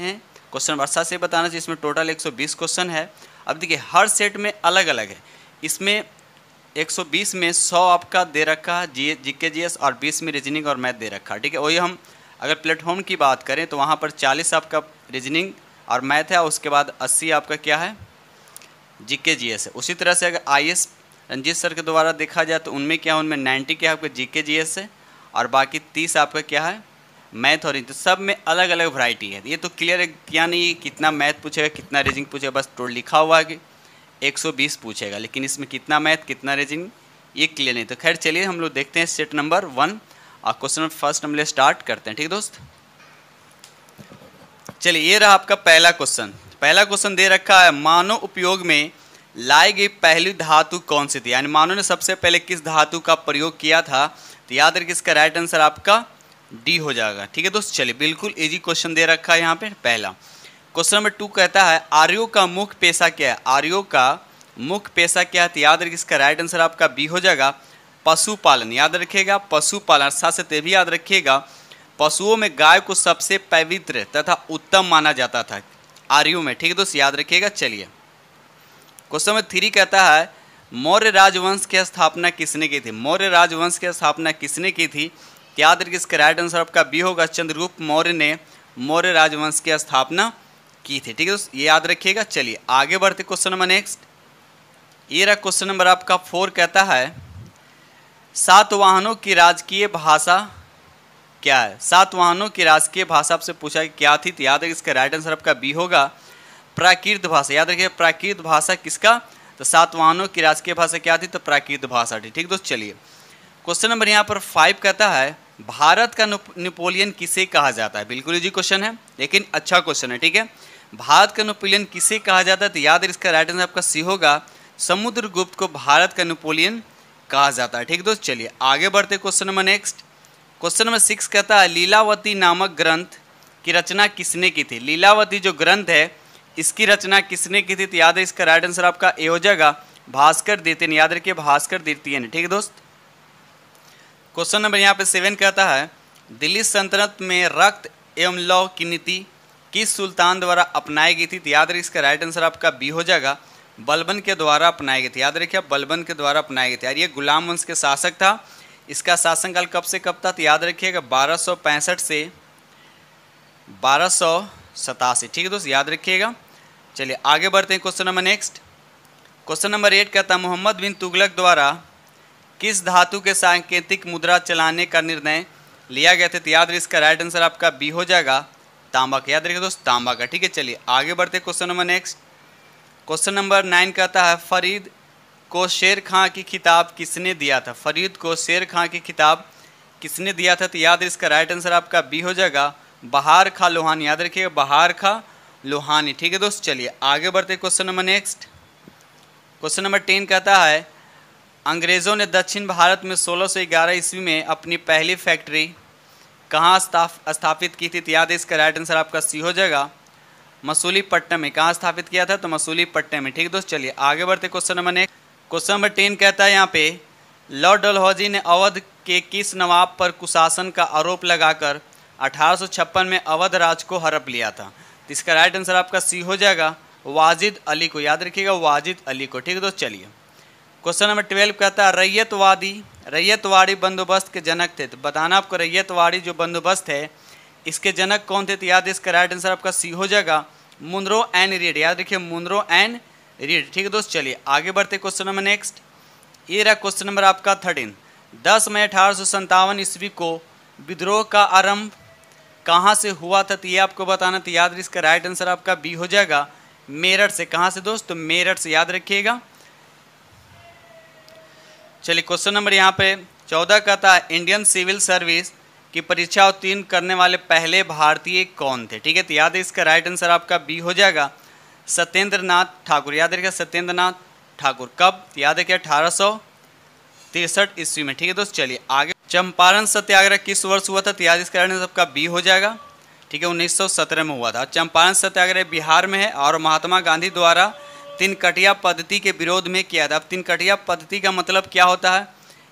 हैं question number 7 से बताना चाहिए। इसमें टोटल 120 क्वेश्चन है। अब देखिए हर सेट में अलग अलग है। इसमें 120 में 100 आपका दे रखा है जीके जीएस और 20 में रीजनिंग और मैथ दे रखा है। ठीक है, वही हम अगर प्लेटफॉर्म की बात करें तो वहाँ पर 40 आपका रीजनिंग और मैथ है, उसके बाद 80 आपका क्या है जीके जीएस है। उसी तरह से अगर आईएएस रंजीत सर के द्वारा देखा जाए तो उनमें क्या है, उनमें 90 क्या है आपका जीके जीएस है और बाकी 30 आपका क्या है मैथ और तो सब में अलग अलग वैरायटी है। ये तो क्लियर है क्या नहीं, कितना मैथ पूछेगा कितना रीजनिंग पूछेगा, बस टोटल लिखा हुआ है कि 120 पूछेगा, लेकिन इसमें कितना मैथ कितना रीजनिंग ये क्लियर नहीं। तो खैर चलिए हम लोग देखते हैं सेट नंबर 1 और क्वेश्चन नंबर फर्स्ट हम लोग स्टार्ट करते हैं। ठीक है दोस्त, चलिए ये रहा आपका पहला क्वेश्चन। पहला क्वेश्चन दे रखा है मानव उपयोग में लाई गई पहली धातु कौन सी थी, यानी मानव ने सबसे पहले किस धातु का प्रयोग किया था। तो याद रखिए इसका राइट आंसर आपका डी हो जाएगा। ठीक है दोस्त, चलिए बिल्कुल इजी क्वेश्चन दे रखा है यहाँ पे। पहला क्वेश्चन नंबर 2 कहता है आर्यों का मुख्य पेशा क्या है। आर्यों का मुख्य पेशा क्या है, तो याद रखिए इसका राइट आंसर आपका बी हो जाएगा पशुपालन। याद रखिएगा पशुपालन, साथ साथ ये भी याद रखिएगा पशुओं में गाय को सबसे पवित्र तथा उत्तम माना जाता था आर्यों में। ठीक है दोस्त, याद रखिएगा। चलिए क्वेश्चन नंबर 3 कहता है मौर्य राजवंश की स्थापना किसने की थी। मौर्य राजवंश की स्थापना किसने की थी, याद रखिए इसका राइट आंसर आपका बी होगा चंद्रगुप्त मौर्य ने मौर्य राजवंश की स्थापना की थी। ठीक है दोस्त, ये याद रखिएगा। चलिए आगे बढ़ते क्वेश्चन नंबर नेक्स्ट। ये रहा क्वेश्चन नंबर आपका 4 कहता है सातवाहनों की राजकीय भाषा क्या है। सातवाहनों की राजकीय भाषा आपसे पूछा कि क्या थी, तो याद रखिए इसका राइट आंसर आपका बी होगा प्राकृत भाषा। याद रखिए प्राकृत भाषा किसका, तो सातवाहनों की राजकीय भाषा क्या थी, तो प्राकृत भाषा थी। ठीक दोस्त, चलिए क्वेश्चन नंबर यहाँ पर 5 कहता है भारत का नेपोलियन किसे कहा जाता है। बिल्कुल इजी क्वेश्चन है लेकिन अच्छा क्वेश्चन है। ठीक है, भारत का नेपोलियन किसे कहा जाता है, तो याद है इसका राइट आंसर आपका सी होगा समुद्रगुप्त को भारत का नेपोलियन कहा जाता है। ठीक दोस्त, चलिए आगे बढ़ते question number next. Question number 6 कहता है लीलावती नामक ग्रंथ की रचना किसने की थी। लीलावती जो ग्रंथ है इसकी रचना किसने की थी, तो याद है इसका राइट आंसर आपका ए हो जाएगा भास्कर द्वितीय। याद रखिए भास्कर द्वितीय ने। ठीक है दोस्त, क्वेश्चन नंबर यहाँ पे 7 कहता है दिल्ली सल्तनत में रक्त एवं लौ की नीति किस सुल्तान द्वारा अपनाई गई थी, तो याद रखिए इसका राइट आंसर आपका बी हो जाएगा बलबन के द्वारा अपनाई गई थी। याद रखिए बलबन के द्वारा अपनाई गई थी। यार ये गुलाम वंश के शासक था। इसका शासनकाल कब से कब था, तो याद रखिएगा 1265 से 1287। ठीक है दोस्त, याद रखिएगा। चलिए आगे बढ़ते हैं question number next. Question number 8 कहता है मोहम्मद बिन तुगलक द्वारा किस धातु के सांकेतिक मुद्रा चलाने का निर्णय लिया गया था, तो याद रखिए इसका राइट आंसर आपका बी हो जाएगा तांबा का। याद रखिए दोस्त तांबा का। ठीक है, चलिए आगे बढ़ते question number next. Question number 9 कहता है फरीद को शेर खां की खिताब किसने दिया था। फरीद को शेर खां की खिताब किसने दिया था, तो याद है इसका राइट आंसर आपका बी हो जाएगा बहार खां लोहानी। याद रखिएगा बहार खां लोहानी। ठीक है दोस्त, चलिए आगे बढ़ते question number next. Question number 10 कहता है अंग्रेज़ों ने दक्षिण भारत में 1611 ईस्वी में अपनी पहली फैक्ट्री कहाँ स्थापित की थी, तो याद है इसका राइट आंसर आपका सी हो जाएगा मसूलीपट्टनम में। कहाँ स्थापित किया था, तो मसूलीपट्टनम में। ठीक है दोस्त, चलिए आगे बढ़ते question number next. Question number 10 कहता है यहाँ पे लॉर्ड डलहौजी ने अवध के किस नवाब पर कुशासन का आरोप लगाकर 1856 में अवध राज को हड़प लिया था, तो इसका राइट आंसर आपका सी हो जाएगा वाजिद अली को। याद रखिएगा वाजिद अली को। ठीक है दोस्त, चलिए क्वेश्चन नंबर 12 कहता है रैयतवाड़ी बंदोबस्त के जनक थे। तो बताना आपको रैयतवाड़ी जो बंदोबस्त है इसके जनक कौन थे, तो याद है इसका राइट आंसर आपका सी हो जाएगा मुनरो एंड रीड। याद रखिए मुनरो एंड रीड। ठीक है दोस्त, चलिए आगे बढ़ते क्वेश्चन नंबर नेक्स्ट। ये रहा क्वेश्चन नंबर आपका 13। 10 मई 1857 ईस्वी को विद्रोह का आरंभ कहाँ से हुआ था, तो ये आपको बताना। तो याद इसका राइट आंसर आपका बी हो जाएगा मेरठ से। कहाँ से दोस्त, तो मेरठ से। याद रखिएगा। चलिए क्वेश्चन नंबर यहाँ पे 14 कहता है इंडियन सिविल सर्विस की परीक्षा उत्तीर्ण करने वाले पहले भारतीय कौन थे। ठीक है, तो याद है इसका राइट आंसर आपका बी हो जाएगा सत्येंद्र नाथ ठाकुर। याद रखिएगा सत्येंद्र नाथ ठाकुर। कब, तो याद रखिए 1863 ईस्वी में। ठीक है दोस्त, चलिए आगे। चंपारण सत्याग्रह किस वर्ष हुआ था, तो याद इसका राइट आंसर आपका बी हो जाएगा। ठीक है, 1917 में हुआ था। चंपारण सत्याग्रह बिहार में है और महात्मा गांधी द्वारा तीन कटिया पद्धति के विरोध में किया था। अब तीन कटिया पद्धति का मतलब क्या होता है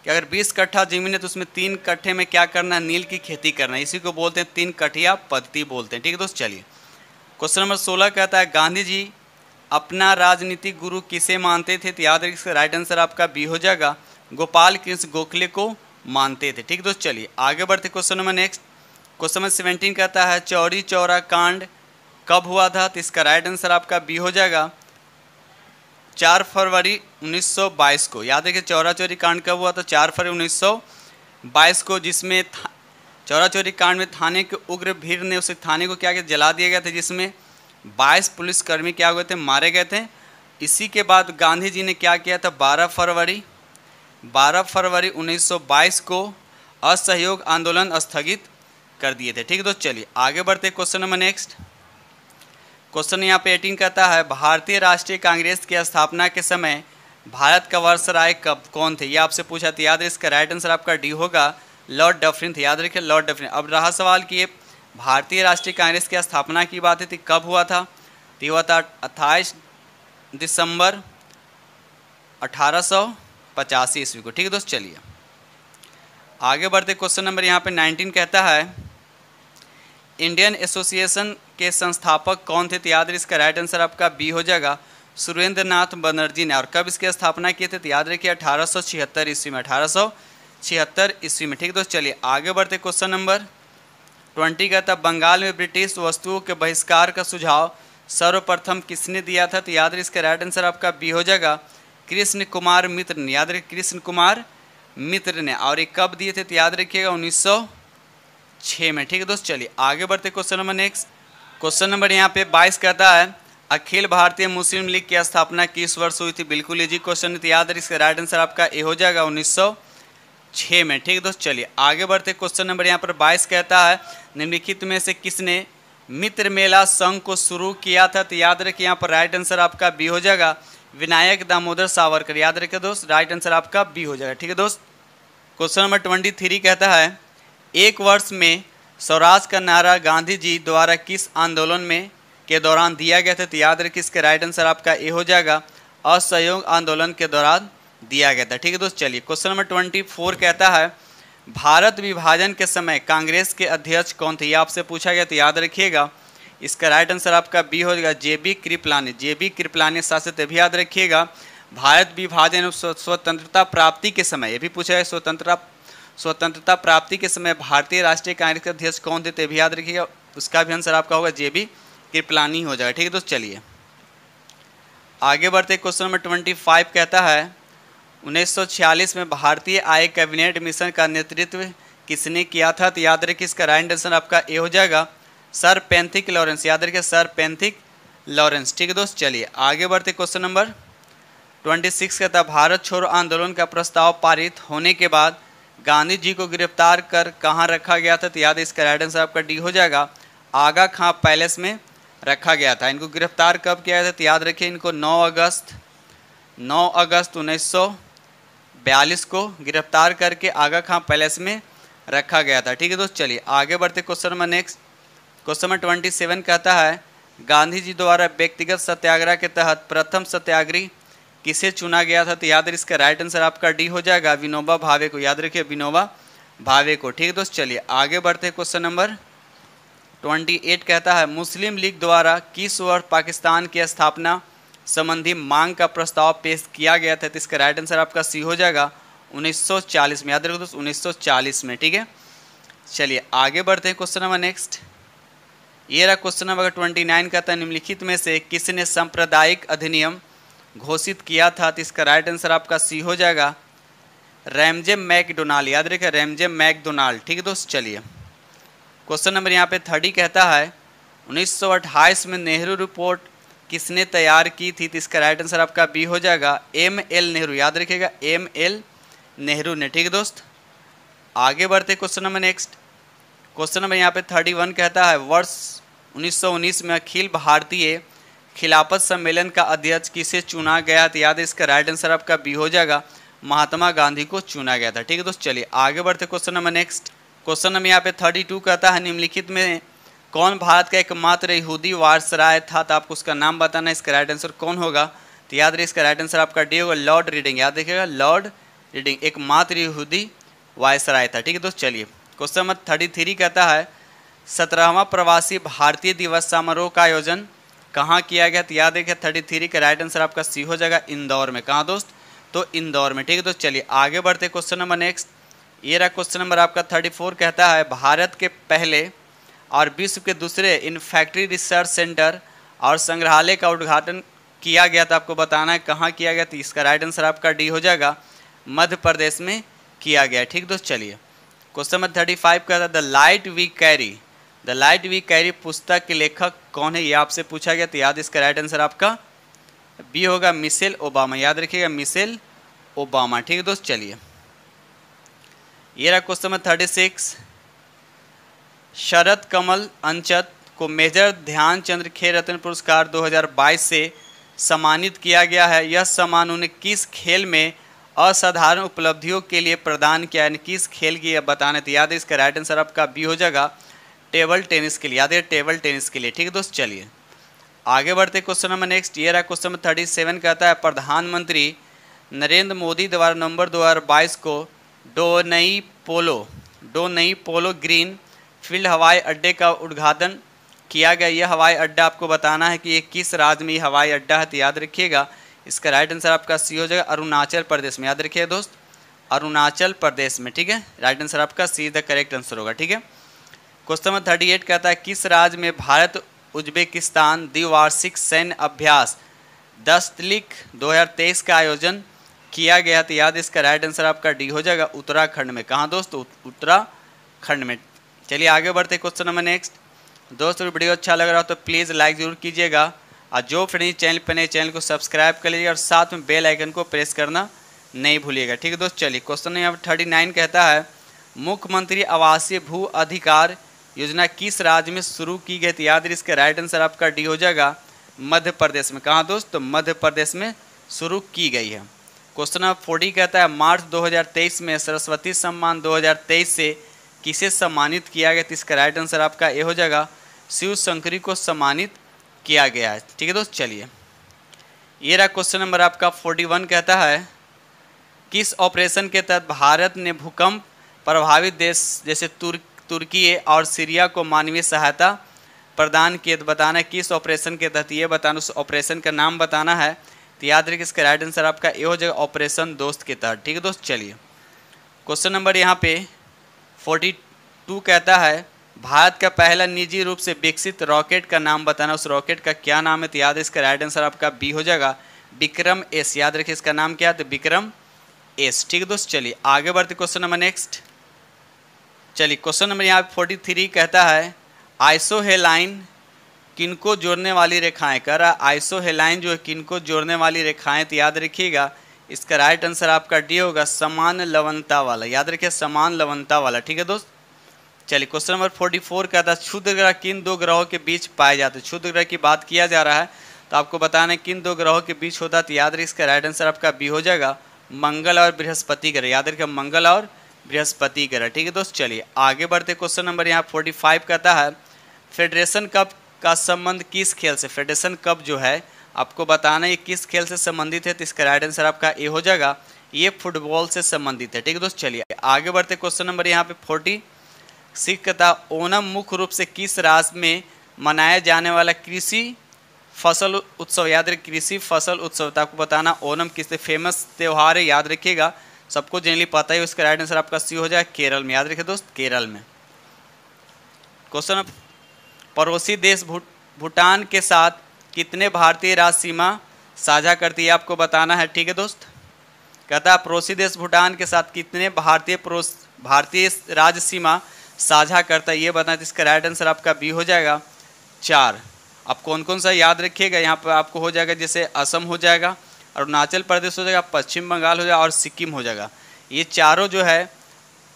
कि अगर 20 कट्ठा जमीन है तो उसमें 3 कट्ठे में क्या करना है, नील की खेती करना है। इसी को बोलते हैं तीन कटिया पद्धति बोलते हैं। ठीक है दोस्त, चलिए क्वेश्चन नंबर 16 कहता है गांधी जी अपना राजनीतिक गुरु किसे मानते थे? तो याद रखिए इसका राइट आंसर आपका बी हो जाएगा, गोपाल कृष्ण गोखले को मानते थे। ठीक दोस्त, चलिए आगे बढ़ते question number next. Question number 17 कहता है चौरी चौरा कांड कब हुआ था? तो इसका राइट आंसर आपका बी हो जाएगा 4 फरवरी 1922 को। याद रखिए चौरा चौरी कांड कब हुआ था? 4 फरवरी 1922 को, जिसमें चौरा चौरी कांड में थाने के उग्र भीड़ ने उस थाने को क्या किया, जला दिया गया था, जिसमें 22 पुलिसकर्मी क्या हुए थे, मारे गए थे। इसी के बाद गांधी जी ने क्या किया था, 12 फरवरी 1922 को असहयोग आंदोलन स्थगित कर दिए थे। ठीक है दोस्त, चलिए आगे बढ़ते क्वेश्चन नंबर नेक्स्ट। क्वेश्चन यहाँ पे 18 कहता है भारतीय राष्ट्रीय कांग्रेस की स्थापना के समय भारत का वायसराय कब कौन थे? ये आपसे पूछा था, याद है इसका राइट आंसर आपका डी होगा, लॉर्ड डफरिन थे। याद रखिए लॉर्ड डफरिन। अब रहा सवाल कि ये भारतीय राष्ट्रीय कांग्रेस की स्थापना की बात थी, कब हुआ था? तो हुआ था 28 दिसंबर 1885 ईस्वी को। ठीक है दोस्त, चलिए आगे बढ़ते क्वेश्चन नंबर यहाँ पे 19 कहता है इंडियन एसोसिएशन के संस्थापक कौन थे? तो याद रखिए इसका राइट आंसर आपका बी हो जाएगा, सुरेंद्र नाथ बनर्जी ने। और कब इसकी स्थापना की थी? तो याद रखिए 1876 ईस्वी में, 1876 ईस्वी में। ठीक दोस्त, चलिए आगे बढ़ते क्वेश्चन नंबर 20 कहता बंगाल में ब्रिटिश वस्तुओं के बहिष्कार का सुझाव सर्वप्रथम किसने दिया था? तो याद रखिए इसका राइट आंसर आपका बी हो जाएगा, कृष्ण कुमार मित्र ने। याद रखिए कृष्ण कुमार मित्र ने। और ये कब दिए थे? तो याद रखिएगा 1906 में। ठीक है दोस्त, चलिए आगे बढ़ते question number next. Question number यहाँ पे 22 कहता है अखिल भारतीय मुस्लिम लीग की स्थापना किस वर्ष हुई थी? बिल्कुल इजी क्वेश्चन है, याद रखिए इसका राइट आंसर आपका ए हो जाएगा 1906 में। ठीक है दोस्त, चलिए आगे बढ़ते क्वेश्चन नंबर यहाँ पर 22 कहता है निम्नलिखित में से किसने मित्र मेला संघ को शुरू किया था? तो याद रखिए यहाँ पर राइट आंसर आपका बी हो जाएगा, विनायक दामोदर सावरकर। याद रखिए दोस्त, राइट आंसर आपका बी हो जाएगा। ठीक है दोस्त, क्वेश्चन नंबर 23 कहता है एक वर्ष में स्वराज का नारा गांधी जी द्वारा किस आंदोलन में के दौरान दिया गया था? तो याद रखिए इसका राइट आंसर आपका ए हो जाएगा, असहयोग आंदोलन के दौरान दिया गया था। ठीक है दोस्त, चलिए क्वेश्चन नंबर 24 कहता है भारत विभाजन के समय कांग्रेस के अध्यक्ष कौन थे? ये आपसे पूछा गया, तो याद रखिएगा इसका राइट आंसर आपका बी हो जाएगा, जेबी कृपलानी शासित। भी याद रखिएगा भारत विभाजन स्वतंत्रता प्राप्ति के समय, ये भी पूछा है स्वतंत्रता प्राप्ति के समय भारतीय राष्ट्रीय कांग्रेस के अध्यक्ष कौन थे? तो भी याद रखिएगा उसका भी आंसर आपका होगा जेबी कृपलानी हो जाएगा। ठीक है दोस्त, चलिए आगे बढ़ते क्वेश्चन नंबर 25 कहता है 1946 में भारतीय आय कैबिनेट मिशन का नेतृत्व किसने किया था? तो याद रखिए इसका राइट आंसर आपका ए हो जाएगा, सर पेंथिक लॉरेंस। याद रखिए सर पेंथिक लॉरेंस। ठीक है दोस्त, चलिए आगे बढ़ते क्वेश्चन नंबर 26 कहता है भारत छोड़ो आंदोलन का प्रस्ताव पारित होने के बाद गांधी जी को गिरफ्तार कर कहाँ रखा गया था? तो याद इसका राइट आंसर आपका डी हो जाएगा, आगा खां पैलेस में रखा गया था। इनको गिरफ्तार कब किया था? तो याद रखिए इनको 9 अगस्त 1942 को गिरफ्तार करके आगा खां पैलेस में रखा गया था। ठीक है दोस्त, चलिए आगे बढ़ते question number next. Question number 27 कहता है गांधी जी द्वारा व्यक्तिगत सत्याग्रह के तहत प्रथम सत्याग्रही किसे चुना गया था? तो याद रखिए इसका राइट आंसर आपका डी हो जाएगा, विनोबा भावे को। याद रखिए विनोबा भावे को। ठीक है दोस्त, चलिए आगे बढ़ते क्वेश्चन नंबर 28 कहता है मुस्लिम लीग द्वारा किस वर्ष पाकिस्तान की स्थापना संबंधी मांग का प्रस्ताव पेश किया गया था? तो इसका राइट आंसर आपका सी हो जाएगा 1940 में। याद रखो दोस्त 1940 में। ठीक है, चलिए आगे बढ़ते हैं क्वेश्चन नंबर नेक्स्ट। ये रहा क्वेश्चन नंबर 29 कहता है निम्नलिखित में से किसने सांप्रदायिक अधिनियम घोषित किया था? तो इसका राइट आंसर आपका सी हो जाएगा, रैमजे मैकडोनाल्ड। याद रखिए रैमजे मैकडोनाल्ड। ठीक है दोस्त, चलिए क्वेश्चन नंबर यहाँ पे 30 कहता है 1928 में नेहरू रिपोर्ट किसने तैयार की थी? तो इसका राइट आंसर आपका बी हो जाएगा, ML नेहरू। याद रखिएगा ML नेहरू ने। ठीक है दोस्त, आगे बढ़ते question number next. Question number यहाँ पे 31 कहता है वर्ष 1919 में अखिल भारतीय खिलाफत सम्मेलन का अध्यक्ष किसे चुना गया? तो याद है इसका राइट आंसर आपका बी हो जाएगा, महात्मा गांधी को चुना गया था। ठीक है दोस्त, चलिए आगे बढ़ते question number next. Question number यहाँ पे 32 कहता है निम्नलिखित में कौन भारत का एकमात्र यहूदी वायसराय था? तो आपको उसका नाम बताना है, इसका राइट आंसर कौन होगा? तो याद रखिए इसका राइट आंसर आपका डी होगा, लॉर्ड रीडिंग। याद रखिएगा लॉर्ड रीडिंग एकमात्र यहूदी वायसराय था। ठीक है दोस्त, चलिए क्वेश्चन नंबर 33 कहता है 17वां प्रवासी भारतीय दिवस समारोह का आयोजन कहाँ किया गया? तो याद रखिए 33 का राइट आंसर आपका सी हो जाएगा, इंदौर में। कहाँ दोस्त? तो इंदौर में। ठीक है दोस्त, चलिए आगे बढ़ते क्वेश्चन नंबर नेक्स्ट। ये रहा क्वेश्चन नंबर आपका 34, कहता है भारत के पहले और विश्व के दूसरे इन फैक्ट्री रिसर्च सेंटर और संग्रहालय का उद्घाटन किया गया था, आपको बताना है कहाँ किया गया। तो इसका राइट आंसर आपका डी हो जाएगा, मध्य प्रदेश में किया गया। ठीक दोस्त, चलिए क्वेश्चन नंबर 35 कहता है द लाइट वी कैरी पुस्तक के लेखक कौन है? ये आपसे पूछा गया। तो याद इसका राइट आंसर आपका बी होगा, मिशेल ओबामा। याद रखिएगा, मिशेल ओबामा। ठीक है दोस्त, चलिए ये रहा क्वेश्चन नंबर 36, शरद कमल अंचत को मेजर ध्यानचंद खेल रत्न पुरस्कार 2022 से सम्मानित किया गया है। यह सम्मान उन्हें किस खेल में असाधारण उपलब्धियों के लिए प्रदान किया है? किस खेल की बताना? तो याद है इसका राइट आंसर आपका बी हो जाएगा, टेबल टेनिस के लिए। याद है, टेबल टेनिस के लिए। ठीक है दोस्त, चलिए आगे बढ़ते क्वेश्चन नंबर नेक्स्ट। ये रहा क्वेश्चन नंबर 37, कहता है प्रधानमंत्री नरेंद्र मोदी द्वारा नवंबर 2022 को दो नई पोलो ग्रीन फील्ड हवाई अड्डे का उद्घाटन किया गया। यह हवाई अड्डा आपको बताना है कि ये किस राज्य में हवाई अड्डा है। तो याद रखिएगा इसका राइट आंसर आपका सी हो जाएगा, अरुणाचल प्रदेश में। याद रखिएगा दोस्त, अरुणाचल प्रदेश में। ठीक है, राइट आंसर आपका सी द करेक्ट आंसर होगा। ठीक है, क्वेश्चन नंबर 38 कहता है किस राज्य में भारत उज्बेकिस्तान द्विवार्षिक सैन्य अभ्यास दस्तलिक 2023 का आयोजन किया गया? तो याद इसका राइट आंसर आपका डी हो जाएगा, उत्तराखंड में। कहाँ दोस्त? उत्तराखंड में। चलिए आगे बढ़ते क्वेश्चन नंबर नेक्स्ट। दोस्तों वीडियो अच्छा लग रहा हो तो प्लीज़ लाइक ज़रूर कीजिएगा, और जो फ्रेंड्स चैनल पर नए चैनल को सब्सक्राइब कर लीजिएगा और साथ में बेल आइकन को प्रेस करना नहीं भूलिएगा। ठीक है दोस्त, चलिए क्वेश्चन नंबर 39 कहता है मुख्यमंत्री आवासीय भू अधिकार योजना किस राज्य में शुरू की गई? तो याद इसका राइट आंसर आपका डी हो जाएगा, मध्य प्रदेश में। कहाँ दोस्त? तो मध्य प्रदेश में शुरू की गई है। क्वेश्चन नंबर 40 कहता है मार्च 2023 में सरस्वती सम्मान 2023 से किसे सम्मानित किया गया? तो इसका राइट आंसर आपका ए हो जाएगा, शिव शंकरी को सम्मानित किया गया है। ठीक है दोस्त, चलिए ये रहा क्वेश्चन नंबर आपका 41, कहता है किस ऑपरेशन के तहत भारत ने भूकंप प्रभावित देश जैसे तुर्की और सीरिया को मानवीय सहायता प्रदान किए? तो बताना है किस ऑपरेशन के तहत, ये बताना, उस ऑपरेशन का नाम बताना है। तो याद रखिए इसका राइट आंसर आपका ए हो जाएगा, ऑपरेशन दोस्त के तहत। ठीक है दोस्त, चलिए क्वेश्चन नंबर यहाँ पे 42 कहता है भारत का पहला निजी रूप से विकसित रॉकेट का नाम बताना, उस रॉकेट का क्या नाम है? तो याद है इसका राइट आंसर आपका बी हो जाएगा, विक्रम एस। याद रखिए इसका नाम क्या है? तो विक्रम एस। ठीक है दोस्त, चलिए आगे बढ़ते क्वेश्चन नंबर नेक्स्ट। चलिए क्वेश्चन नंबर यहाँ 43 कहता है आइसोहेलाइन किनको जोड़ने वाली रेखाएं? कह रहा आइसोहेलाइन जो है किनको जोड़ने वाली रेखाएं? तो याद रखिएगा इसका राइट आंसर आपका डी होगा, समान लवणता वाला। याद रखिए समान लवणता वाला। ठीक है दोस्त, चलिए क्वेश्चन नंबर 44 कहता है क्षुद्र ग्रह किन दो ग्रहों के बीच पाए जाते हैं? क्षुद्र ग्रह की बात किया जा रहा है, तो आपको बताना है किन दो ग्रहों के बीच होता है। तो याद रखिए इसका राइट आंसर आपका बी हो जाएगा, मंगल और बृहस्पति ग्रह। याद रखिए मंगल और बृहस्पति ग्रह। ठीक है दोस्त, चलिए आगे बढ़ते क्वेश्चन नंबर यहाँ 45 कहता है फेडरेशन कप का संबंध किस खेल से? फेडरेशन कप जो है आपको बताना ये किस खेल से संबंधित है? तो इसका राइट आंसर आपका ए हो जाएगा, ये फुटबॉल से संबंधित है। ठीक है दोस्त, चलिए आगे बढ़ते क्वेश्चन नंबर यहाँ पे 46 कहता ओणम मुख्य रूप से किस राज्य में मनाया जाने वाला कृषि फसल उत्सव? याद रखिए कृषि फसल उत्सव। तो आपको बताना ओणम किस फेमस त्यौहार है? याद रखिएगा सबको जनरली पता है, इसका राइट आंसर आपका सी हो जाएगा, केरल में। याद रखिए दोस्त, केरल में। क्वेश्चन पड़ोसी देश भूटान के साथ कितने भारतीय राज सीमा साझा करती है? आपको बताना है। ठीक है दोस्त, कहता है पड़ोसी देश भूटान के साथ कितने भारतीय राज्य सीमा साझा करता है, ये बताना। इसका राइट आंसर आपका बी हो जाएगा, 4। अब कौन कौन सा याद रखिएगा, यहाँ पर आपको हो जाएगा जैसे असम हो जाएगा, अरुणाचल प्रदेश हो जाएगा, पश्चिम बंगाल हो जाएगा और सिक्किम हो जाएगा। ये चारों जो है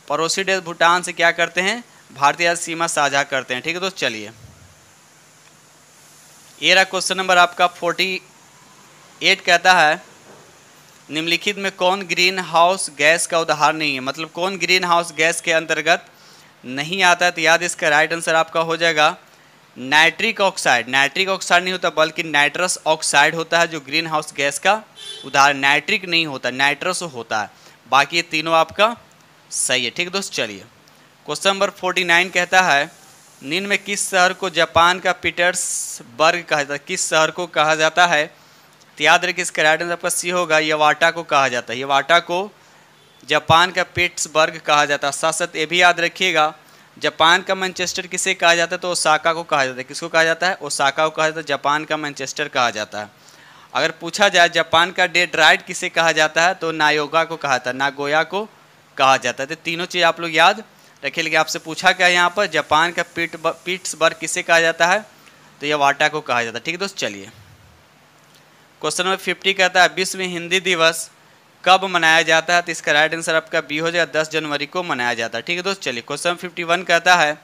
पड़ोसी देश भूटान से क्या करते हैं? भारतीय सीमा साझा करते हैं। ठीक है दोस्त, चलिए ये रहा क्वेश्चन नंबर आपका 48 कहता है निम्नलिखित में कौन ग्रीन हाउस गैस का उदाहरण नहीं है? मतलब कौन ग्रीन हाउस गैस के अंतर्गत नहीं आता है? तो याद इसका राइट आंसर आपका हो जाएगा नाइट्रिक ऑक्साइड। नाइट्रिक ऑक्साइड नहीं होता बल्कि नाइट्रस ऑक्साइड होता है जो ग्रीन हाउस गैस का उदाहरण। नाइट्रिक नहीं होता, नाइट्रस होता है। बाकी ये तीनों आपका सही है। ठीक है दोस्त, चलिए क्वेश्चन नंबर 49 कहता है निम्न में किस शहर को जापान का पीटर्सबर्ग कहा जाता है? किस शहर को कहा जाता है? तो याद रखिए इसका राइट आंसर आपका सी होगा, यवाटा को कहा जाता है। यवाटा को जापान का पीटर्सबर्ग कहा जाता है। साथ साथ ये भी याद रखिएगा, जापान का मैनचेस्टर किसे कहा जाता है? तो ओसाका को कहा जाता है। किसको कहा जाता है? ओसाका को कहा जाता है। जापान का मैनचेस्टर कहा जाता है। अगर पूछा जाए जापान का डेट्रॉइट किसे कहा जाता है? तो नायोगा को कहा जाता है, नागोया को कहा जाता है। तो तीनों चीज़ आप लोग याद रखिए। लेकिन आपसे पूछा क्या यहाँ पर, जापान का पीटर्सबर्ग किसे कहा जाता है? तो यवाटा को कहा जाता है। ठीक है दोस्त, चलिए क्वेश्चन नंबर 50 कहता है विश्व हिंदी दिवस कब मनाया जाता है? तो इसका राइट आंसर आपका बी हो जाएगा, 10 जनवरी को मनाया जाता है। ठीक है दोस्त, चलिए क्वेश्चन 51 कहता है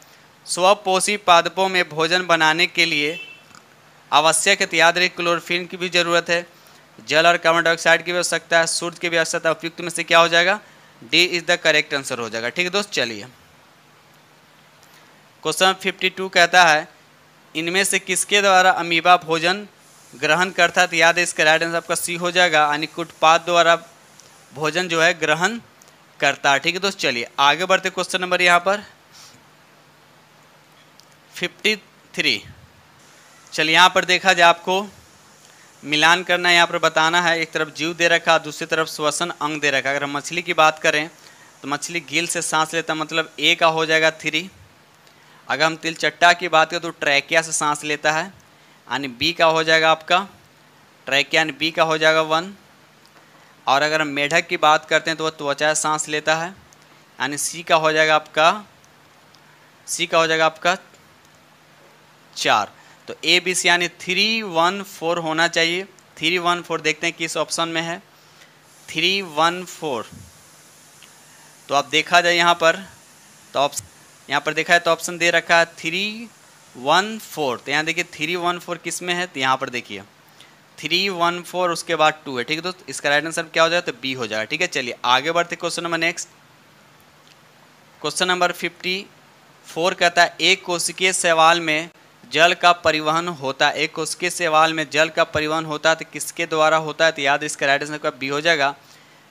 स्वपोषी पादपों में भोजन बनाने के लिए आवश्यक है, याद रखिए क्लोरोफिल की भी जरूरत है, जल और कार्बन डाइऑक्साइड की भी आवश्यकता है, सूर्य की भी आवश्यकता है। उपयुक्त में से क्या हो जाएगा? D is the correct answer हो जाएगा। ठीक है दोस्त, चलिए क्वेश्चन 52 कहता है इनमें से किसके द्वारा अमीबा भोजन ग्रहण करता है? तो याद है इसका राइट आंसर आपका सी हो जाएगा, यानी कुटपाद द्वारा भोजन जो है ग्रहण करता है। ठीक है दोस्त, चलिए आगे बढ़ते क्वेश्चन नंबर यहाँ पर 53। चलिए यहाँ पर देखा जाए, आपको मिलान करना है, यहाँ पर बताना है। एक तरफ जीव दे रखा, दूसरी तरफ श्वसन अंग दे रखा। अगर हम मछली की बात करें तो मछली गिल से सांस लेता, मतलब ए का हो जाएगा 3। अगर हम तिलचट्टा की बात करें तो ट्रैकिया से सांस लेता है, यानी बी का हो जाएगा आपका ट्रैकिया, यानी बी का हो जाएगा 1। और अगर हम मेढक की बात करते हैं तो वह त्वचा से सांस लेता है, यानी सी का हो जाएगा आपका 4। तो ए बी सी यानी 3 1 4 होना चाहिए। 3 1 4 देखते हैं किस ऑप्शन में है। 3 1 4 तो आप देखा जाए यहाँ पर, तो यहाँ पर देखा है तो ऑप्शन दे रखा है 3 1 4। तो यहाँ देखिए 3 1 4 किस में है? तो यहाँ पर देखिए 3 1 4 उसके बाद 2 है। ठीक है दोस्त, इसका राइट आंसर क्या हो जाएगा? तो बी हो जाएगा। ठीक है, चलिए आगे बढ़ते question number next. Question number 54 कहता है एक कोशिकीय शैवाल में जल का परिवहन होता है। एक कोशिकीय शैवाल में जल का परिवहन होता है तो किसके द्वारा होता है? तो याद इसका राइट आंसर का बी हो जाएगा,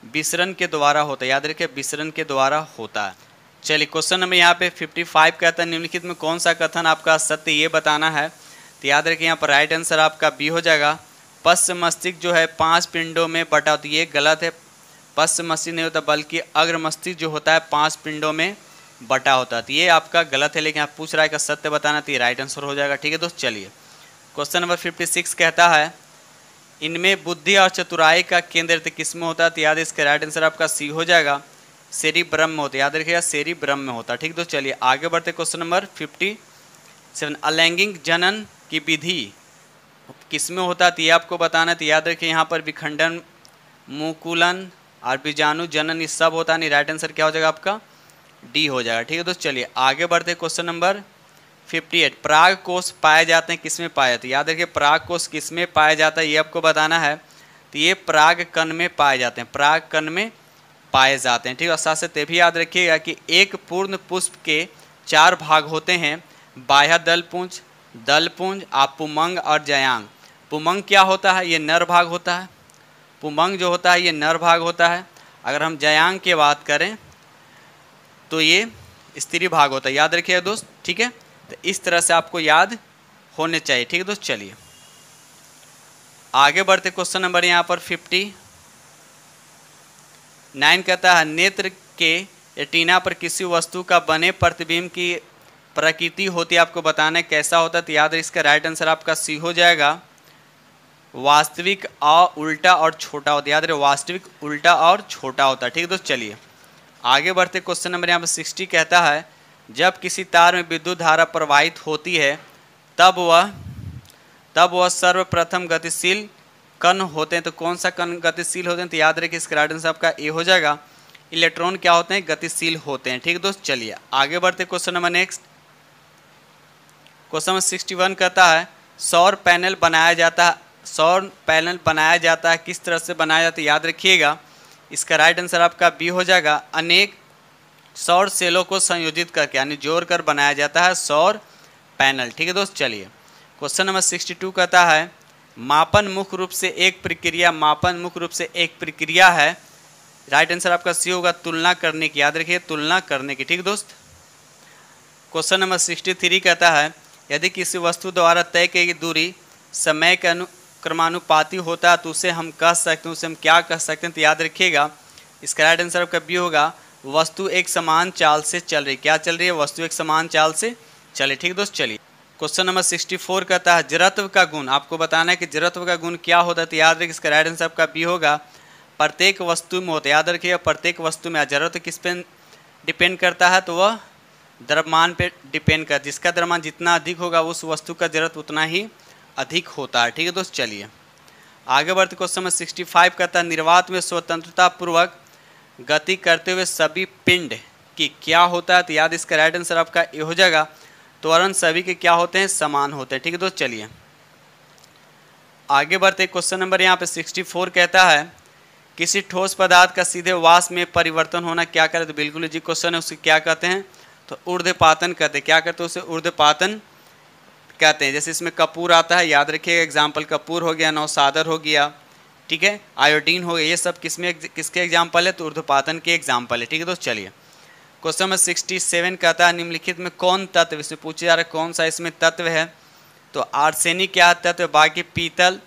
विसरण के द्वारा होता है। याद रखिए विसरण के द्वारा होता है। चलिए क्वेश्चन नंबर यहाँ पे 55 कहता है निम्नलिखित में कौन सा कथन आपका सत्य ये बताना है। तो याद रखिए यहाँ पर राइट आंसर आपका बी हो जाएगा, पश्च मस्तिष्क जो है 5 पिंडों में बटा होता है। ये गलत है, पश्च मस्तिष्क नहीं होता बल्कि अग्र मस्तिष्क जो होता है 5 पिंडों में बटा होता है। तो ये आपका गलत है, लेकिन आप पूछ रहा है का सत्य बताना, तो ये राइट आंसर हो जाएगा। ठीक है दोस्त, चलिए क्वेश्चन नंबर 56 कहता है इनमें बुद्धि और चतुराई का केंद्र किस में होता है? तो याद इसका राइट आंसर आपका सी हो जाएगा, सेरिब्रम में होता है। याद रखिएगा सेरिब्रम में होता है। ठीक दोस्त, चलिए आगे बढ़ते क्वेश्चन नंबर 57 अलैंगिक जनन की विधि किस में होता है? तो ये आपको बताना है। तो याद रखिए यहाँ पर विखंडन, मुकुलन और बीजाणु जनन ये सब होता है, नहीं राइट आंसर क्या हो जाएगा आपका? डी हो जाएगा। ठीक है दोस्त, चलिए आगे बढ़ते क्वेश्चन नंबर 58 पराग कोष पाए जाते हैं किस में पाए जाते हैं? याद रखिए पराग कोष किस में पाया जाता है ये आपको बताना है। तो ये पराग कण में पाए जाते हैं, पराग कण में पाए जाते हैं। ठीक है, और साथ साथ ये भी याद रखिएगा कि एक पूर्ण पुष्प के 4 भाग होते हैं, बाह्य दलपुंज, दलपुंज, पुमंग और जयांग। पुमंग क्या होता है? ये नर भाग होता है। पुमंग जो होता है ये नर भाग होता है। अगर हम जयांग की बात करें तो ये स्त्री भाग होता है। याद रखिएगा दोस्त। ठीक है, तो इस तरह से आपको याद होने चाहिए। ठीक है दोस्त, चलिए आगे बढ़ते क्वेश्चन नंबर यहाँ पर 59 कहता है नेत्र के रेटिना पर किसी वस्तु का बने प्रतिबिंब की प्रकृति होती है, आपको बताना है कैसा होता है। तो याद है इसका राइट आंसर आपका सी हो जाएगा, वास्तविक उल्टा और छोटा होता है। याद रहे वास्तविक उल्टा और छोटा होता है। ठीक है दोस्त, चलिए आगे बढ़ते क्वेश्चन नंबर यहाँ पर 60 कहता है जब किसी तार में विद्युत धारा प्रवाहित होती है तब वह सर्वप्रथम गतिशील कण होते हैं। तो कौन सा कण गतिशील होते हैं? तो याद रखिए इसका राइट आंसर आपका ए हो जाएगा, इलेक्ट्रॉन क्या होते हैं? गतिशील होते हैं। ठीक है दोस्त, चलिए आगे बढ़ते question number next. Question number 61 कहता है सौर पैनल बनाया जाता है किस तरह से बनाया जाता है? याद रखिएगा इसका राइट आंसर आपका बी हो जाएगा, अनेक सौर सेलों को संयोजित करके यानी जोड़कर बनाया जाता है सौर पैनल। ठीक है दोस्त, चलिए क्वेश्चन नंबर 62 कहता है मापन मुख्य रूप से एक प्रक्रिया है। राइट आंसर आपका सी होगा, तुलना करने की। याद रखिए तुलना करने की। ठीक दोस्त, क्वेश्चन नंबर 63 कहता है यदि किसी वस्तु द्वारा तय की गई दूरी समय के क्रमानुपाती होता है तो उसे हम कह सकते हैं, उसे हम क्या कह सकते हैं? तो याद रखिएगा इसका राइट आंसर आपका बी होगा, वस्तु एक समान चाल से चल रही। क्या चल रही है? वस्तु एक समान चाल से चले। ठीक दोस्त, चलिए क्वेश्चन नंबर 64 कहता है जड़त्व का गुण, आपको बताना है कि जड़त्व का गुण क्या होता है। तो याद रखिए इसका राइट आंसर आपका बी होगा, प्रत्येक वस्तु में होता है। याद रखिएगा प्रत्येक वस्तु में। जड़त्व किस पे डिपेंड करता है? तो वह द्रव्यमान पे डिपेंड करता है। जिसका द्रव्यमान जितना अधिक होगा उस वस्तु का जड़त्व उतना ही अधिक होता है। ठीक है दोस्त, चलिए आगे बढ़ते। क्वेश्चन नंबर 65 कहता है निर्वात में स्वतंत्रता पूर्वक गति करते हुए सभी पिंड की क्या होता है? तो याद इसका राइट आंसर आपका ए हो जाएगा, त्वरण सभी के क्या होते हैं? समान होते हैं। ठीक है दोस्त, चलिए आगे बढ़ते। क्वेश्चन नंबर यहाँ पे 64 कहता है किसी ठोस पदार्थ का सीधे वाष्प में परिवर्तन होना क्या करे? तो बिल्कुल जी क्वेश्चन है, उसे क्या कहते हैं? तो ऊर्ध्वपातन कहते हैं। क्या कहते हैं? उसे ऊर्ध्वपातन कहते हैं। जैसे इसमें कपूर आता है, याद रखिएगा एग्जाम्पल कपूर हो गया, नौसादर हो गया, ठीक है, आयोडीन हो गया, ये सब किसके एग्जाम्पल है? तो ऊर्ध्वपातन के एग्जाम्पल है। ठीक है दोस्त, चलिए क्वेश्चन नंबर 67 कहता है निम्नलिखित में कौन तत्व, इसमें पूछा जा रहा है कौन सा इसमें तत्व है? तो आर्सेनिक क्या तत्व, बाकी पीतल,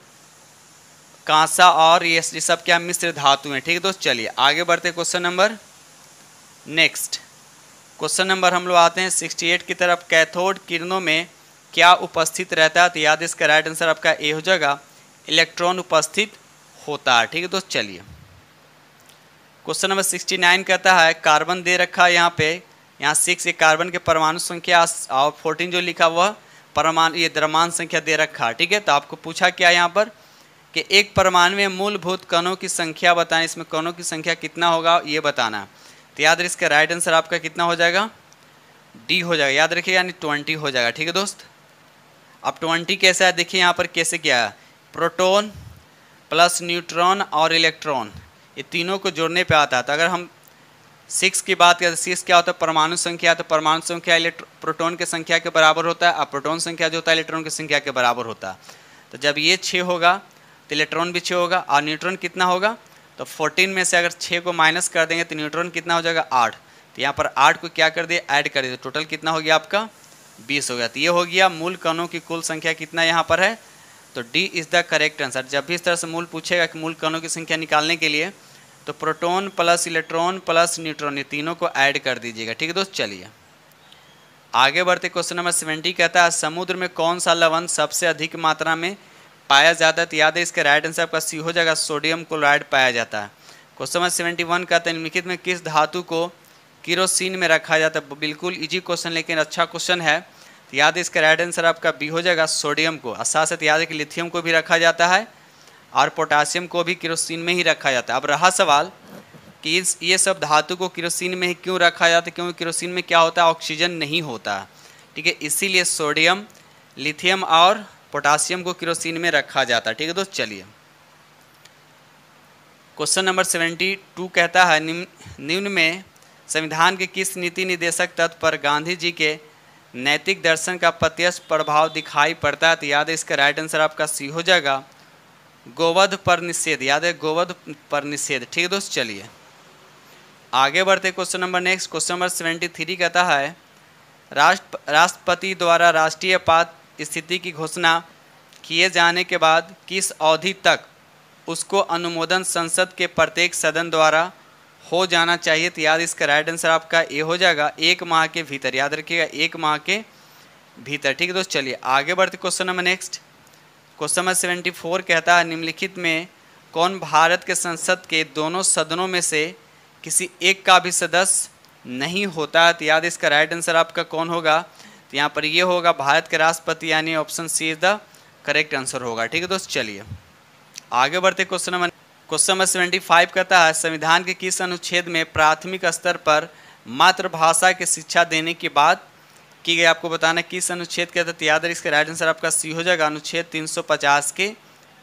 कांसा और ये सब क्या मिश्र धातु हैं। ठीक है दोस्त, चलिए आगे बढ़ते question number next. Question number हम लोग आते हैं 68 की तरफ। कैथोड किरणों में क्या उपस्थित रहता है? तो याद इसका राइट आंसर आपका ए हो जाएगा, इलेक्ट्रॉन उपस्थित होता है। ठीक है दोस्त, चलिए क्वेश्चन नंबर 69 कहता है कार्बन दे रखा है यहाँ पे, यहाँ 6 ये कार्बन के परमाणु संख्या और 14 जो लिखा हुआ परमाणु ये द्रव्यमान संख्या दे रखा है। ठीक है, तो आपको पूछा क्या यहाँ पर कि एक परमाणु में मूलभूत कणों की संख्या बताएं, इसमें कणों की संख्या कितना होगा ये बताना। तो याद रखिए इसका राइट आंसर आपका कितना हो जाएगा? डी हो जाएगा। याद रखिए यानी 20 हो जाएगा। ठीक है दोस्त, अब 20 कैसा है देखिए यहाँ पर कैसे क्या है, प्रोटॉन प्लस न्यूट्रॉन और इलेक्ट्रॉन ये तीनों को जोड़ने पे आता है। तो अगर हम 6 की बात करें, 6 क्या होता है? परमाणु संख्या। तो परमाणु संख्या प्रोटॉन की संख्या के बराबर होता है, और प्रोटॉन संख्या जो होता है इलेक्ट्रॉन की संख्या के बराबर होता है। तो जब ये 6 होगा तो इलेक्ट्रॉन भी 6 होगा, और न्यूट्रॉन कितना होगा? तो 14 में से अगर 6 को माइनस कर देंगे तो न्यूट्रॉन कितना हो जाएगा? 8। तो यहाँ पर 8 को क्या कर दिए? ऐड कर दिए, तो टोटल कितना हो गया आपका? 20 हो गया। तो ये हो गया मूल कणों की कुल संख्या कितना यहाँ पर है? तो D is the correct answer. जब भी इस तरह से मूल पूछेगा कि मूल कणों की संख्या निकालने के लिए तो proton plus electron plus neutron ये तीनों को ऐड कर दीजिएगा। ठीक है दोस्त, चलिए आगे बढ़ते। क्वेश्चन नंबर 70 कहता है समुद्र में कौन सा लवण सबसे अधिक मात्रा में पाया जाता है? तो याद है इसका राइट आंसर आपका सी हो जाएगा, सोडियम क्लोराइड पाया जाता है। क्वेश्चन नंबर 71 कहते हैं निम्नलिखित में किस धातु को केरोसिन में रखा जाता है? बिल्कुल इजी क्वेश्चन लेकिन अच्छा क्वेश्चन है। तो याद है इसका राइट आंसर आपका बी हो जाएगा, सोडियम को। साथ साथ याद है कि लिथियम को भी रखा जाता है और पोटासियम को भी केरोसिन में ही रखा जाता है। अब रहा सवाल कि ये सब धातु को केरोसिन में ही क्यों रखा जाता है? क्योंकि केरोसिन में क्या होता है? ऑक्सीजन नहीं होता। ठीक है, इसीलिए सोडियम, लिथियम और पोटासियम को केरोसिन में रखा जाता है। ठीक है दोस्त, चलिए क्वेश्चन नंबर 72 कहता है निम्न में संविधान के किस नीति निर्देशक तत्व पर गांधी जी के नैतिक दर्शन का प्रत्यक्ष प्रभाव दिखाई पड़ता है? तो याद है इसका राइट आंसर आपका सी हो जाएगा, गोवध पर निषेध। याद है गोवध पर निषेध। ठीक है दोस्त, चलिए आगे बढ़ते question number next. Question number 73 कहता है राष्ट्रपति द्वारा राष्ट्रीय आपात स्थिति की घोषणा किए जाने के बाद किस अवधि तक उसको अनुमोदन संसद के प्रत्येक सदन द्वारा हो जाना चाहिए? तो याद इसका राइट आंसर आपका ए हो जाएगा, 1 माह के भीतर। याद रखिएगा 1 माह के भीतर। ठीक है दोस्त, चलिए आगे बढ़ते question number next. Question number 74 कहता है निम्नलिखित में कौन भारत के संसद के दोनों सदनों में से किसी एक का भी सदस्य नहीं होता है? तो याद इसका राइट आंसर आपका कौन होगा? तो यहाँ पर ये होगा भारत के राष्ट्रपति, यानी option C is the correct answer होगा। ठीक है दोस्त, चलिए आगे बढ़ते क्वेश्चन नंबर 75 कहता है संविधान के किस अनुच्छेद में प्राथमिक स्तर पर मातृभाषा की शिक्षा देने की बात की गई? आपको बताना किस अनुच्छेद के तहत। याद है इसका राइट आंसर आपका सी हो जाएगा, अनुच्छेद 350 के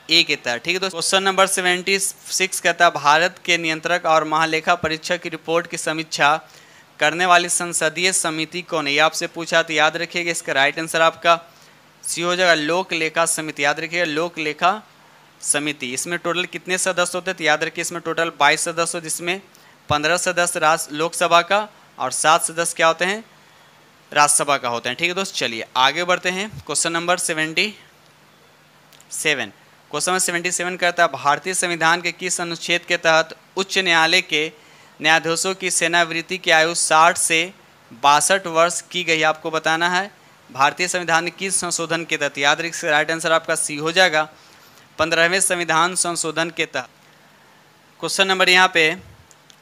ए के तहत। ठीक है दोस्तों, क्वेश्चन नंबर 76 कहता है भारत के नियंत्रक और महालेखा परीक्षक की रिपोर्ट की समीक्षा करने वाली संसदीय समिति कौन है? ये आपसे पूछा, तो याद रखिएगा इसका राइट आंसर आपका सी हो जाएगा, लोक लेखा समिति। याद रखिएगा लोक लेखा समिति। इसमें टोटल कितने सदस्य होते हैं? तो याद रखिए इसमें टोटल 22 सदस्य, जिसमें 15 सदस्य लोकसभा का और 7 सदस्य क्या होते हैं? राज्यसभा का होता है। ठीक है दोस्त, चलिए आगे बढ़ते हैं। Question number 77। क्वेश्चन नंबर 77 कहता है भारतीय संविधान के किस अनुच्छेद के तहत उच्च न्यायालय के न्यायाधीशों की सेवानिवृत्ति की आयु 60 से 62 वर्ष की गई? आपको बताना है भारतीय संविधान में किस संशोधन के तहत। याद रखिए राइट आंसर आपका सी हो जाएगा, 15वें संविधान संशोधन के तहत। क्वेश्चन नंबर यहाँ पे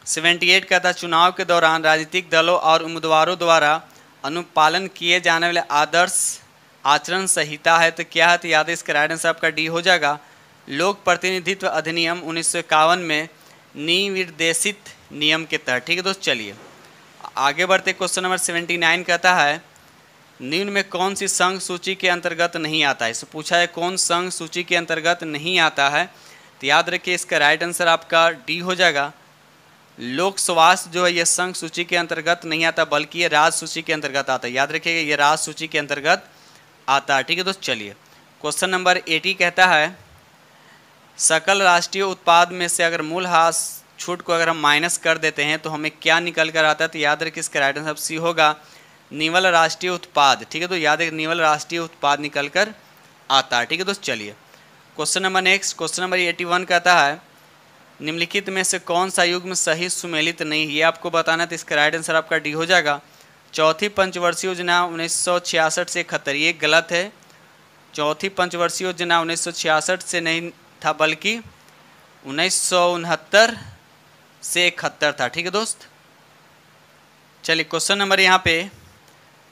78 कहता है चुनाव के दौरान राजनीतिक दलों और उम्मीदवारों द्वारा अनुपालन किए जाने वाले आदर्श आचरण संहिता है तो क्या है? तो याद है इसका राइट आंसर आपका डी हो जाएगा। लोक प्रतिनिधित्व अधिनियम 1951 में निर्देशित नियम के तहत। ठीक है दोस्त, चलिए आगे बढ़ते। क्वेश्चन नंबर 79 कहता है निम्न में कौन सी संघ सूची के अंतर्गत नहीं आता है? इससे पूछा है कौन संघ सूची के अंतर्गत नहीं आता है, तो याद रखिए इसका राइट आंसर आपका डी हो जाएगा। लोक स्वास्थ्य जो है ये संघ सूची के अंतर्गत नहीं आता बल्कि ये राज्य सूची के अंतर्गत आता है। याद रखिएगा ये राज्य सूची के अंतर्गत आता है। ठीक है दोस्त, चलिए क्वेश्चन नंबर 80 कहता है सकल राष्ट्रीय उत्पाद में से अगर मूल्यह्रास छूट को अगर हम माइनस कर देते हैं तो हमें क्या निकल कर आता है? तो याद रखिए इसका राइट आंसर सी होगा, निवल राष्ट्रीय उत्पाद। ठीक है, तो याद रखिए निवल राष्ट्रीय उत्पाद निकल कर आता है। ठीक है दोस्त, चलिए question number next. Question number 81 कहता है निम्नलिखित में से कौन सा युग्म सही सुमेलित नहीं? ये आपको बताना है, तो इसका राइट आंसर आपका डी हो जाएगा। चौथी पंचवर्षीय योजना 1966 से 71, ये गलत है। चौथी पंचवर्षीय योजना 1966 से नहीं था बल्कि 1969 से 71 था। ठीक है दोस्त, चलिए क्वेश्चन नंबर यहाँ पे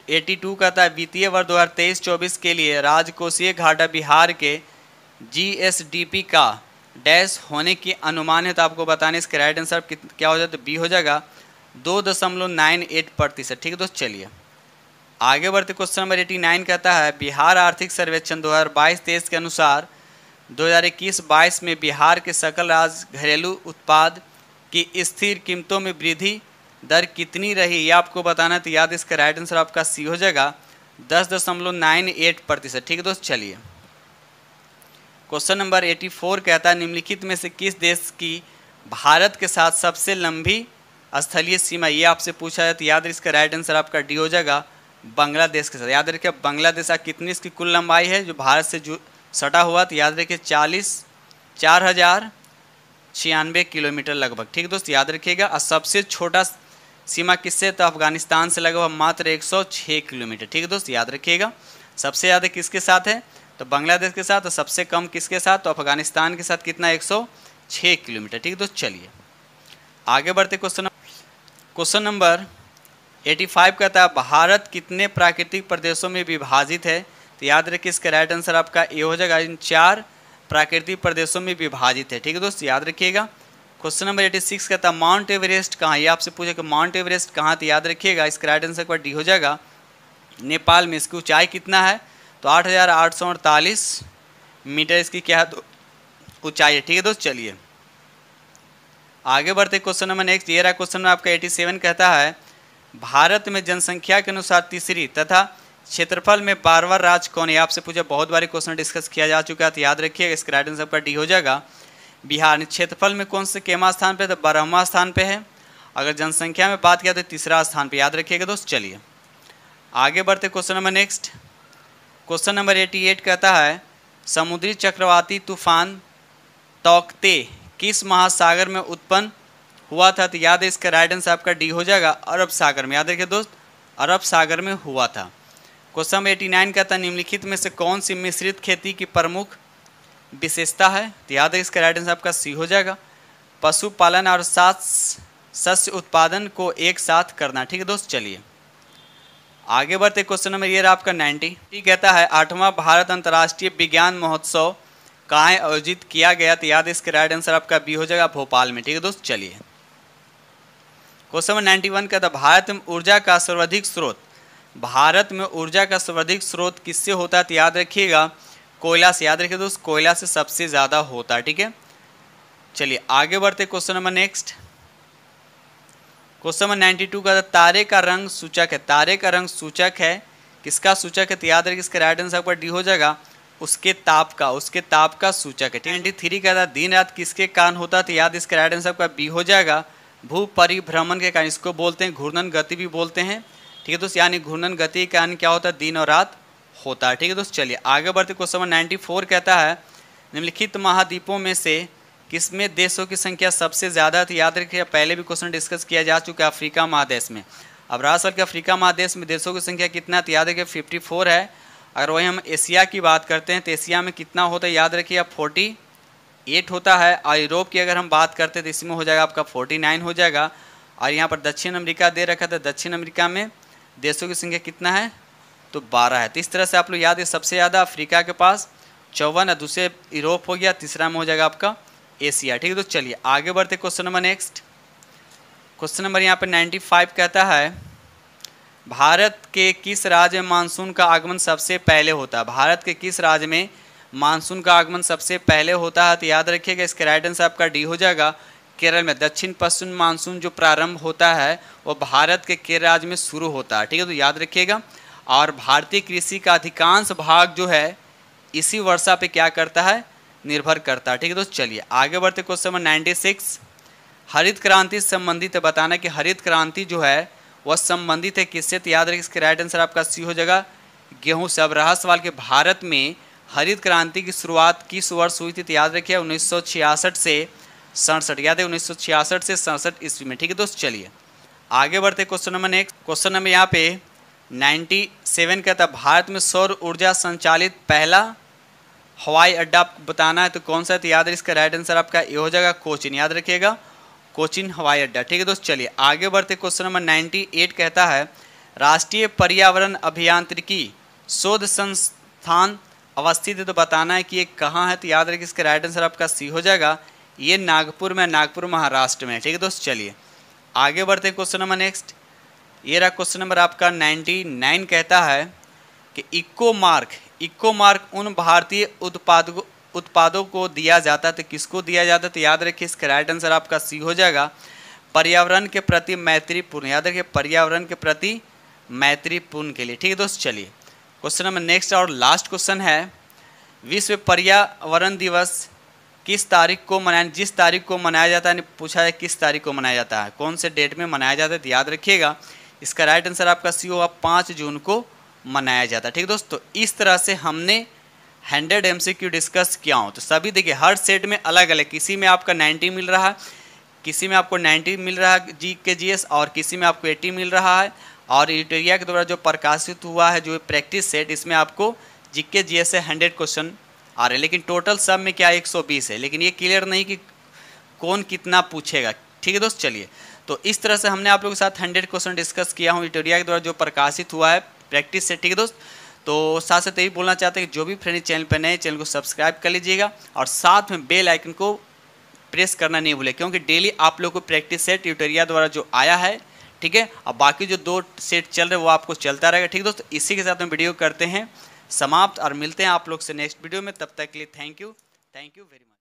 82 कहता है वित्तीय वर्ष 2023-24 के लिए राजकोषीय घाटा बिहार के जीएसडीपी का डैश होने की अनुमान है, तो आपको बताने इसका राइट आंसर क्या हो जाता है? बी हो जाएगा 2.98%। ठीक है दोस्त, चलिए आगे बढ़ते। क्वेश्चन नंबर 89 कहता है बिहार आर्थिक सर्वेक्षण 2022-23 के अनुसार 2021-22 में बिहार के सकल राज्य घरेलू उत्पाद की स्थिर कीमतों में वृद्धि दर कितनी रही? ये आपको बताना है, तो याद इसका राइट आंसर आपका सी हो जाएगा 10.98%। ठीक है दोस्त, चलिए क्वेश्चन नंबर 84 कहता है निम्नलिखित में से किस देश की भारत के साथ सबसे लंबी स्थलीय सीमा? ये आपसे पूछा है, तो याद इसका राइट आंसर आपका डी हो जाएगा, बांग्लादेश के साथ। याद रखिए बांग्लादेश कितनी इसकी कुल लंबाई है जो भारत से जो सटा हुआ, तो याद रखिए 4096 किलोमीटर लगभग। ठीक है दोस्त, याद रखिएगा। और सबसे छोटा सीमा किससे? तो अफगानिस्तान से लगा हुआ मात्र 106 किलोमीटर। ठीक है दोस्त, याद रखिएगा। सबसे ज़्यादा किसके साथ है? तो बांग्लादेश के साथ। और सबसे कम किसके साथ? तो अफगानिस्तान के साथ। कितना? 106 किलोमीटर। ठीक है दोस्त, चलिए आगे बढ़ते। क्वेश्चन नंबर 85 कहता है भारत कितने प्राकृतिक प्रदेशों में विभाजित है? तो याद रखिए इसका राइट आंसर आपका ए हो जाएगा, इन 4 प्राकृतिक प्रदेशों में विभाजित है। ठीक है दोस्त, याद रखिएगा। क्वेश्चन नंबर 86 कहता है माउंट एवरेस्ट कहाँ? ये आपसे पूछे कि माउंट एवरेस्ट कहाँ, तो याद रखिएगा इसका राइट आंसर का डी हो जाएगा, नेपाल में। इसकी ऊंचाई कितना है? तो 8848 मीटर इसकी क्या है? तो ऊंचाई है। ठीक है दोस्त, चलिए आगे बढ़ते। क्वेश्चन नंबर नेक्स्ट ये रहा क्वेश्चन आपका 87 कहता है भारत में जनसंख्या के अनुसार तीसरी तथा क्षेत्रफल में 12वां राज्य कौन है? आपसे पूछा, बहुत बार क्वेश्चन डिस्कस किया जा चुका है, तो याद रखिएगा इसका राइट आंसर का डी हो जाएगा, बिहार। क्षेत्रफल में कौन से केमा स्थान पे? तो 12वां स्थान पे है। अगर जनसंख्या में बात किया तो तीसरा स्थान पे, याद रखिएगा दोस्त। चलिए आगे बढ़ते। Question number next question number 88 कहता है समुद्री चक्रवाती तूफान तौकते किस महासागर में उत्पन्न हुआ था? तो याद है इसका राइट आंसर आपका डी हो जाएगा, अरब सागर में। याद रखिए दोस्त, अरब सागर में हुआ था। क्वेश्चन नंबर 89 कहता है निम्नलिखित में से कौन सी मिश्रित खेती की प्रमुख विशेषता है? तो याद है इसका राइट आंसर आपका सी हो जाएगा, पशुपालन और साथ शस्य उत्पादन को एक साथ करना। ठीक है दोस्त, चलिए आगे बढ़ते। क्वेश्चन नंबर ये रहा आपका 90 कहता है 8वां भारत अंतर्राष्ट्रीय विज्ञान महोत्सव कहाँ आयोजित किया गया? तो याद इसका राइट आंसर आपका बी हो जाएगा, भोपाल में। ठीक है दोस्त, चलिए क्वेश्चन नंबर 91 कहता है भारत में ऊर्जा का सर्वाधिक स्रोत, भारत में ऊर्जा का सर्वाधिक स्रोत किससे होता है? तो याद रखिएगा कोयला से। याद रखिए दोस्त, कोयला से सबसे ज़्यादा होता है। ठीक है, चलिए आगे बढ़ते। Question number next question number 92 का तारे का रंग सूचक है। तारे का रंग सूचक है, किसका सूचक है? तो याद रखिए इसका राइट आंसर आपका डी हो जाएगा, उसके ताप का, उसके ताप का सूचक है। 93 कहता है दिन रात किसके कारण होता है? तो याद इसका राइट आंसर आपका बी हो जाएगा, भू परिभ्रमण के कारण। इसको बोलते हैं घूर्णन गति भी बोलते हैं, ठीक है दोस्त, यानी घूर्णन गति का यानी क्या होता है, दिन और रात होता है। ठीक है दोस्त, चलिए आगे बढ़ते। क्वेश्चन नंबर 94 कहता है निम्नलिखित महाद्वीपों में से किसमें देशों की संख्या सबसे ज़्यादा थी। याद रखिए पहले भी क्वेश्चन डिस्कस किया जा चुका है अफ्रीका महादेश में। अब रहा सवाल कि अफ्रीका महादेश में देशों की संख्या कितना, तो याद रखिए 54 है। अगर वही हम एशिया की बात करते हैं तो एशिया में कितना होता है, याद रखिए 48 होता है। और यूरोप की अगर हम बात करते हैं तो इसमें हो जाएगा आपका 49 हो जाएगा। और यहाँ पर दक्षिण अमेरिका दे रखा था, दक्षिण अमेरिका में देशों की संख्या कितना है, तो 12 है। तो इस तरह से आप लोग याद है सबसे ज़्यादा अफ्रीका के पास 54 है, दूसरे यूरोप हो गया, तीसरा में हो जाएगा आपका एशिया। ठीक है, तो चलिए आगे बढ़ते question number next. Question number यहाँ पे 95 कहता है भारत के किस राज्य में मानसून का आगमन सबसे पहले होता है। भारत के किस राज्य में मानसून का आगमन सबसे पहले होता है, तो याद रखिएगा इसका राइट आंसर आपका डी हो जाएगा, केरल में। दक्षिण पश्चिम मानसून जो प्रारंभ होता है वो भारत के केरल राज्य में शुरू होता है। ठीक है, तो याद रखिएगा। और भारतीय कृषि का अधिकांश भाग जो है इसी वर्षा पे क्या करता है, निर्भर करता है। ठीक है दोस्त, चलिए आगे बढ़ते क्वेश्चन नंबर 96। हरित क्रांति से संबंधित है, बताना कि हरित क्रांति जो है वह संबंधित है किससे, तो याद रखिए इसका राइट आंसर आपका सी हो जाएगा, गेहूं से। अब रहा सवाल कि भारत में हरित क्रांति की शुरुआत किस वर्ष हुई थी, तो याद रखिए 1966 से 67, याद है 1966 से 67 ईस्वी में। ठीक है दोस्त, चलिए आगे बढ़ते question number next. Question number यहाँ पे 97 कहता है भारत में सौर ऊर्जा संचालित पहला हवाई अड्डा बताना है, तो कौन सा है, तो याद है इसका राइट आंसर आपका ये हो जाएगा कोचिन, याद रखिएगा कोचिन हवाई अड्डा। ठीक है दोस्त, चलिए आगे बढ़ते क्वेश्चन नंबर 98 कहता है राष्ट्रीय पर्यावरण अभियांत्रिकी शोध संस्थान अवस्थित है, तो बताना है कि ये कहाँ है, तो याद रखिए इसका राइट आंसर आपका सी हो जाएगा, ये नागपुर में, नागपुर महाराष्ट्र में। ठीक है दोस्त, चलिए आगे बढ़ते क्वेश्चन नंबर नेक्स्ट। ये रहा क्वेश्चन नंबर आपका 99 कहता है कि इको मार्क उन भारतीय उत्पादों को दिया जाता है, तो किसको दिया जाता है, तो याद रखिए इसका राइट आंसर आपका सी हो जाएगा, पर्यावरण के प्रति मैत्रीपूर्ण, याद रखिए पर्यावरण के प्रति मैत्रीपूर्ण के लिए। ठीक है दोस्त, चलिए क्वेश्चन नंबर नेक्स्ट और लास्ट क्वेश्चन है विश्व पर्यावरण दिवस किस तारीख को मनाया, जिस तारीख को मनाया जाता है, पूछा है किस तारीख को मनाया जाता है, कौन से डेट में मनाया जाता है, तो याद रखिएगा इसका राइट आंसर आपका सी होगा 5 जून को मनाया जाता है। ठीक है दोस्त, तो इस तरह से हमने 100 MCQ डिस्कस किया हूँ। तो सभी देखिए हर सेट में अलग अलग, किसी में आपका 90 मिल रहा है, किसी में आपको 90 मिल रहा है GK/GS, और किसी में आपको 80 मिल रहा है। और यूटेरिया के द्वारा जो प्रकाशित हुआ है जो प्रैक्टिस सेट, इसमें आपको GK/GS से 100 क्वेश्चन आ रहे हैं, लेकिन टोटल सब में क्या 120 है, लेकिन ये क्लियर नहीं कि कौन कितना पूछेगा। ठीक है दोस्त, चलिए तो इस तरह से हमने आप लोगों के साथ 100 क्वेश्चन डिस्कस किया हूँ यूटेरिया के द्वारा जो प्रकाशित हुआ है प्रैक्टिस से। ठीक है दोस्त, तो साथ साथ यही बोलना चाहते हैं कि जो भी फ्रेंड चैनल पर नए, चैनल को सब्सक्राइब कर लीजिएगा और साथ में बेल आइकन को प्रेस करना नहीं भूलें, क्योंकि डेली आप लोग को प्रैक्टिस सेट यूटेरिया द्वारा जो आया है, ठीक है, और बाकी जो 2 सेट चल रहे हैं वो आपको चलता रहेगा। ठीक है दोस्त, इसी के साथ हम वीडियो करते हैं समाप्त और मिलते हैं आप लोग से नेक्स्ट वीडियो में। तब तक के लिए थैंक यू वेरी मच।